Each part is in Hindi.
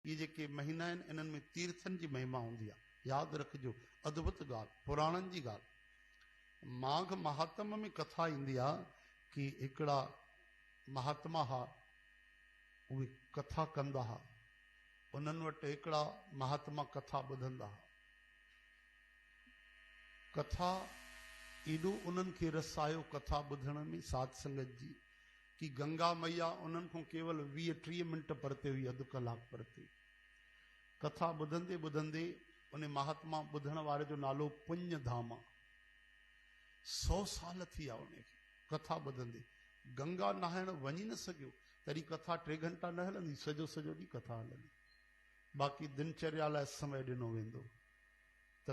ये जेके महीना आहिनि इन्हनि में तीर्थनि जी महिमा हूंदी आहे। यादि रखिजो, अद्भुत ॻाल्हि, पुराणनि जी ॻाल्हि। माघ महात्म में कथा ईंदी आहे कि हिकिड़ा महात्मा हुआ, उहे कथा कंदा हुआ। उन्हनि वटि हिकिड़ा महात्मा कथा ॿुधंदा हुआ। कथा एॾो उन्हनि खे रस आयो कथा ॿुधण में साध संगत जी, कि गंगा मैया उन्हनि खां केवल 20-30 मिंट परते हुई, अधु कलाक परते। कथा ॿुधंदे ॿुधंदे उन महात्मा ॿुधण वारे जो नालो पुण्य धाम आहे। 100 साल थी विया उनखे कथा ॿुधंदे। गंगा नहाइण वञी न सघियो, तॾहिं कथा 3 घंटा न हलंदी, सॼो सॼो ॾींहुं कथा हलंदी। बाक़ी दिनचर्या लाइ समय ॾिनो वेंदो। त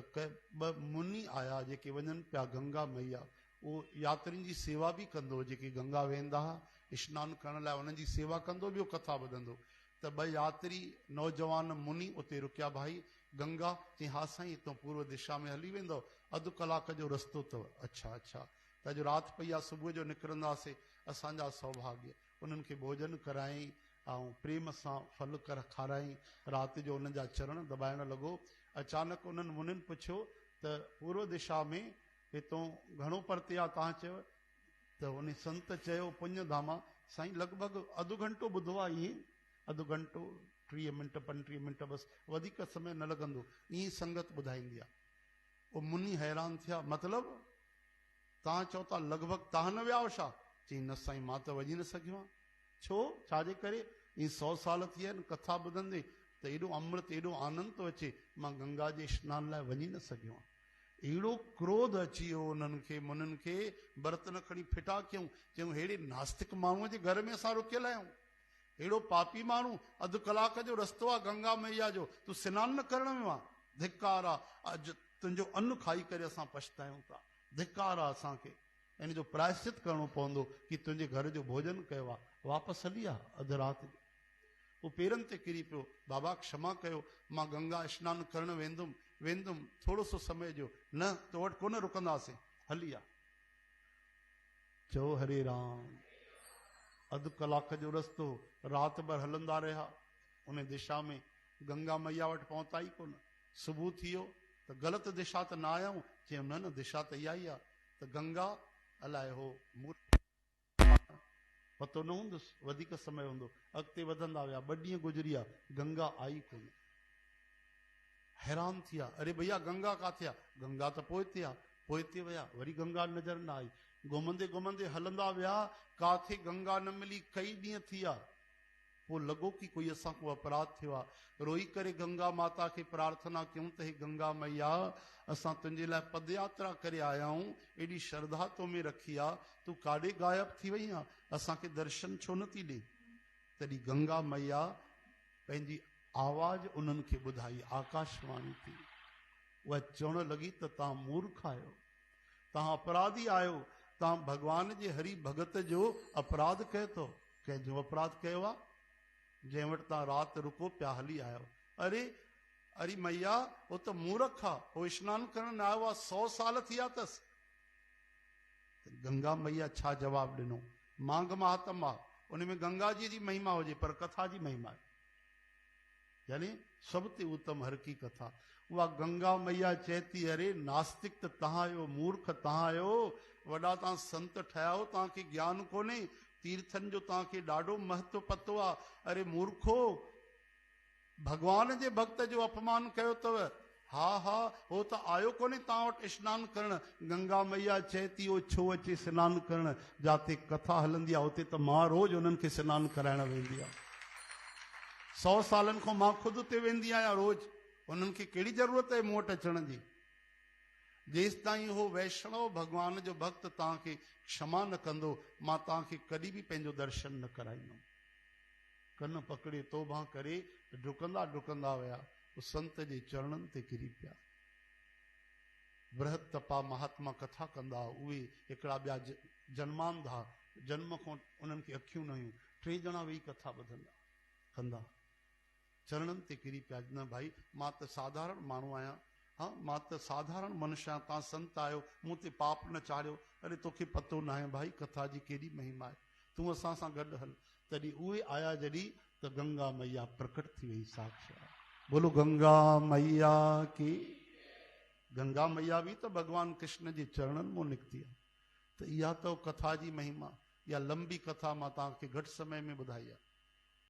ॿ मुनि आया जेके वञनि पिया गंगा मैया, उहो यात्रियुनि जी सेवा बि कंदो, जेके गंगा वेंदा हुआ सनानु करण लाइ उन्हनि जी सेवा कंदो, ॿियो कथा ॿुधंदो। त 2 यात्री नौजवान मुनि उते रुकिया, भाई गंगा? चई हा साईं, हितां पूर्व दिशा में हली वेंदो, अधु कलाक जो रस्तो अथव। अच्छा अच्छा, त अॼु राति पई आहे, सुबुह जो निकिरंदासीं, असांजा सौभाग्य। उन्हनि खे भोजन कराई ऐं प्रेम सां फल खाराई, राति जो उन्हनि जा चरण दॿाइण लॻो। अचानक उन्हनि मुनिनि पुछियो त पूर्व दिशा में हितां घणो परते आहे तव्हां चयो? त उन संत चयो पुण्य धामा, साईं लॻभॻि अधु घंटो ॿुधो आहे, ईअं अधु घंटो 30 मिंट 35 मिंट, बसि वधीक समय न लॻंदो, ईअं संगत ॿुधाईंदी आहे। उहो मुनि हैरान थिया, मतिलबु तव्हां चओ था लॻभॻि तव्हां न विया आहियो छा? चई न साईं, मां त वञी न सघियो आहियां। छो? छाजे करे? ईअं 100 साल थी विया आहिनि कथा ॿुधंदे, त एॾो अमृत एॾो आनंद थो अचे, मां गंगा जे सनान लाइ वञी न सघियो आहियां। एड़ो क्रोध अची वियो उन्हनि खे, मुननि खे। बर्तन खणी फिटा कयूं, चयूं हेड़े नास्तिक माण्हूअ जे घर में असां रुकियल आहियूं, हेड़ो पापी माण्हू, अधु कलाक जो रस्तो आहे गंगा मैया जो, तूं सनानु न करण में आहे? धिक्कार आहे, अॼु तुंहिंजो अन्न खाई करे असां पछतायूं था, धिक्कार आहे असांखे, इन जो प्रायश्चित करणो पवंदो कि तुंहिंजे घर जो भोजन कयो आहे। वापसि हली आहे अधु राति जो। उहो पेरनि ते किरी पियो, बाबा क्षमा कयो, मां गंगा सनानु करणु वेंदुमि, थोरो सो समय ॾियो। न, तो वटि कोन रुकंदासीं, हली आ। चओ हरे राम। अधु कलाक जो रस्तो, राति भर हलंदा रहिया उन दिशा में, गंगा मैया वटि पहुता ई कोन। सुबुह थी वियो त ग़लति दिशा त न आयाऊं? चयूं न न, दिशा त इहा ई आहे। त गंगा अलाए हो पतो न हूंदुसि, वधीक समय हूंदो। अॻिते वधंदा विया, 2 ॾींहं गुज़री विया, गंगा आई कोन। हैरान थी विया, अरे भैया गंगा किथे आहे? गंगा त पोइते आहे। पोइते विया, वरी गंगा नज़र न आई। घुमंदे घुमंदे हलंदा विया, काथे गंगा न मिली। कई ॾींहं थी विया, पोइ लॻो कि कोई असां को अपराध थियो आहे। रोई करे गंगा माता खे प्रार्थना कयूं त हे गंगा मैया, असां तुंहिंजे लाइ पदयात्रा करे आया आहियूं, एॾी श्रद्धा तो में रखी आहे, तूं काॾे गायब थी वई आहे? असांखे दर्शन छो न थी ॾे? तॾहिं गंगा मैया पंहिंजी आवाज़ उन्हनि खे ॿुधाई, आकाशवाणी थी। उहा चवणु लॻी त तव्हां मूर्ख आहियो, तव्हां अपराधी आहियो, तव्हां भॻवान जे हरि भगत जो अपराध कयो अथव। कंहिंजो अपराध कयो आहे? जंहिं वटि तव्हां राति रुको पिया, हली आयो। अरे मैया, उहो त मूर्ख आहे, उहो सनानु करण न आयो आहे, 100 साल थी विया अथसि। गंगा मैया छा जवाबु ॾिनो? माघ महात्म आहे, उन में गंगा जी जी महिमा हुजे, पर कथा जी महिमा आहे, यानी सभ ते उत्तम हर की कथा। उहा गंगा मैया चए थी, अरे नास्तिक त तव्हां आहियो, मूर्ख तव्हां आहियो, वॾा तव्हां संत ठहिया हो, तव्हांखे ज्ञान कोन्हे, तीर्थनि जो तव्हांखे ॾाढो महत्व पतो आहे। अरे मूर्खो, भगवान जे भक्त जो अपमान कयो अथव। हा हा, हो त आयो कोन्हे तव्हां वटि सनानु करण। गंगा मैया चए थी, उहो छो अचे सनानु करण? जिते कथा हलंदी आहे उते त मां रोज़ उन्हनि खे सनानु कराइण वेंदी आहे। 100 सालनि खां मां ख़ुदि उते वेंदी आहियां रोज़। उन्हनि खे कहिड़ी ज़रूरत आहे मूं वटि अचण जी? जेसि ताईं उहो वैष्णव भगवान जो भक्त तव्हांखे क्षमा न कंदो, मां तव्हांखे कॾहिं बि पंहिंजो दर्शन न कराईंदुमि। कन पकड़े तौबा करे डुकंदा डुकंदा विया, उहो संत जे चरणनि ते किरी पिया। बृहत तपा महात्मा कथा कंदा, उहे हिकिड़ा ॿिया जन्मांधा, जन्म खां उन्हनि खे अखियूं न हुयूं, 3 ॼणा वेही कथा ॿुधंदा कंदा, चरणनि ते किरी पिया। न भाई, मां त साधारण माण्हू आहियां, हाँ मां त साधारण मनुष्य आहियां, तव्हां संत आहियो, मूं ते पाप न चाढ़ियो। अरे तोखे पतो न आहे भाई कथा जी केॾी महिमा आहे, तूं असां सां गॾु हल। तॾहिं उहे आया, जॾहिं तो गंगा मैया प्रकट थी वही साक्षात। बोलो गंगा मैया की। गंगा मैया भी तो भगवान कृष्ण जी चरणन में निकती है। तो यह तो कथा जी महिमा, या लंबी कथा मां तव्हांखे घटि समय में ॿुधाई आहे।